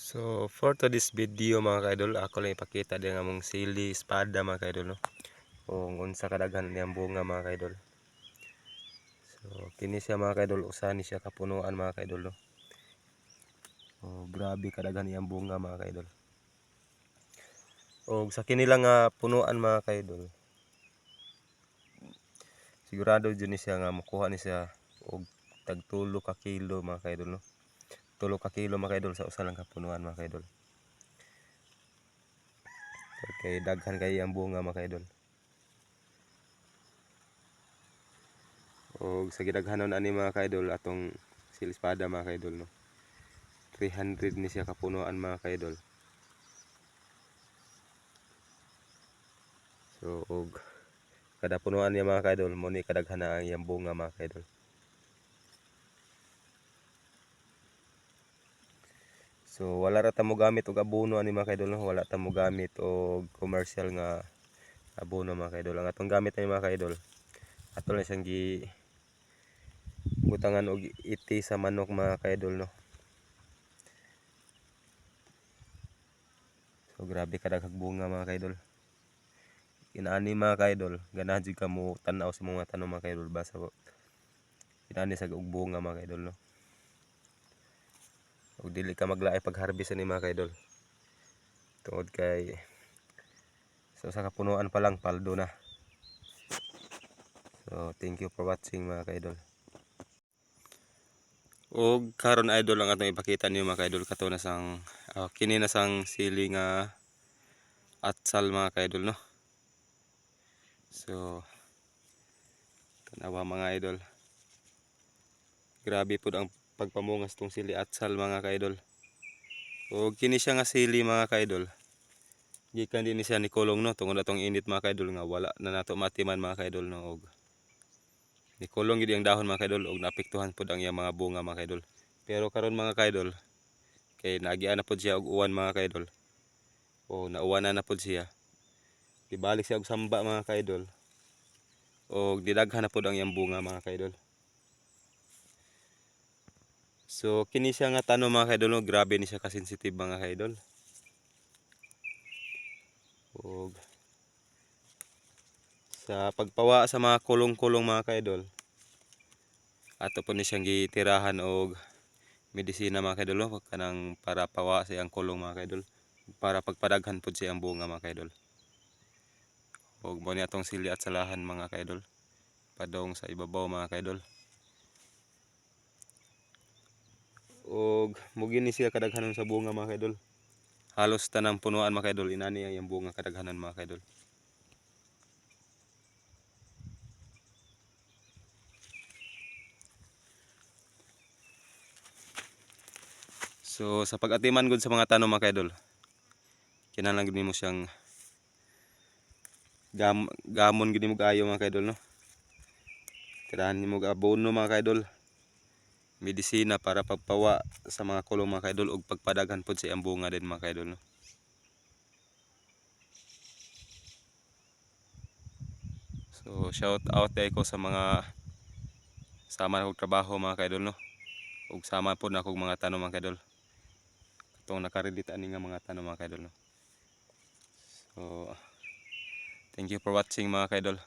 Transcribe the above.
So for today's video mga kaidol, ako lang ipakita din ang among sili espada mga kaidol, no? Kung unsa kadaghan niyang bunga mga kaidol. So kini siya mga kaidol, usa ni siya kapunuan mga kaidol, no? Oh, grabe kadaghan niyang bunga mga kaidol. O sa kini lang nga punuan mga kaidol, sigurado dyan ni siya nga makuha ni siya og tag 3 ka kilo mga kaidol, no? 3 ka kilo mga kaidol sa usa lang kapunuan mga kaidol. Okay, daghan kay ang bunga mga kaidol. O sa gidaghanon ani mga kaidol atong sili espada mga kaidol, no? 300 ni siya kapunuan mga kaidol. So og kada punuan niya mga kaidol mo ni kadaghan na ang iyang bunga mga kaidol. So wala ra ta mo gamit og abono ani mga kaidol, no? Wala ta mo gamit og commercial nga abono mga kaidol. Ang atong gamit ani mga kaidol, ato lang siyang gi butangan og iti sa manok mga kaidol, no? So grabe kadaghang bunga mga kaidol. Inaani mga kaidol, ganahan jud ka mo tan-aw sa mga tanom mga kaidol, basta inaani sa og bunga mga kaidol, no? Ug dili ka maglaay pag harvest ani mga kaidol. Tungod kay sa kapunuan pa lang paldo na. So thank you for watching mga kaidol. Og karon idol lang atong ipakita niyo mga kaidol kato na sang kini na sang sili nga atsal mga kaidol, no? So tanawa mga idol, grabe pud ang pagpamungas tong sili atsal mga kaidol. Og kini siya nga sili mga kaidol, gikan din siya ni kulong, no? Tungod atong init mga kaidol nga wala na nato matiman mga kaidol, no? Og ni kulong gid ang dahon mga kaidol og naapektuhan pud ang iyang mga bunga mga kaidol. Pero karon mga kaidol, kay nagian na pud siya og uwan mga kaidol, o nauwanan na pud siya, ibalik siya og samba mga kaidol, og didaghan na pud ang iyang bunga mga kaidol. So kini siya nga tanom mga kaidol, no? Grabe ni siya ka-sensitive mga kaidol. Og sa pagpawa sa mga kulong-kulong mga kaidol, ato po ni siyang gitirahan og medisina mga kaidol, no? Kanang para pawa sa iyang kulong mga kaidol, para pagpadaghan pud siya ang bunga mga kaidol. Og mo ni atong sili atsalahan mga kaidol, padong sa ibabaw mga kaidol. Og mugi ni siya kadaghanon sa bunga mga kaidol. Halos tanang punuan mga kaidol inani ang iyang bunga kadaghanan mga kaidol. So sa pag-atiman gud sa mga tanom mga kaidol, kinahanglan gud nimo siyang gamon gud nimo kaayo mga kaidol, no? Tirahan nimo og abono mga kaidol, medisina para pagpawa sa mga kulong mga kaidol, og pagpadaghan pud sa iyang bunga din mga kaidol, no? So shout out day ko sa mga sama na kog trabaho mga kaidol, no? Ug sama pud na kog mga tanom mga kaidol. Katong nakaredit ani nga mga tanom mga kaidol, no? So thank you for watching mga kaidol.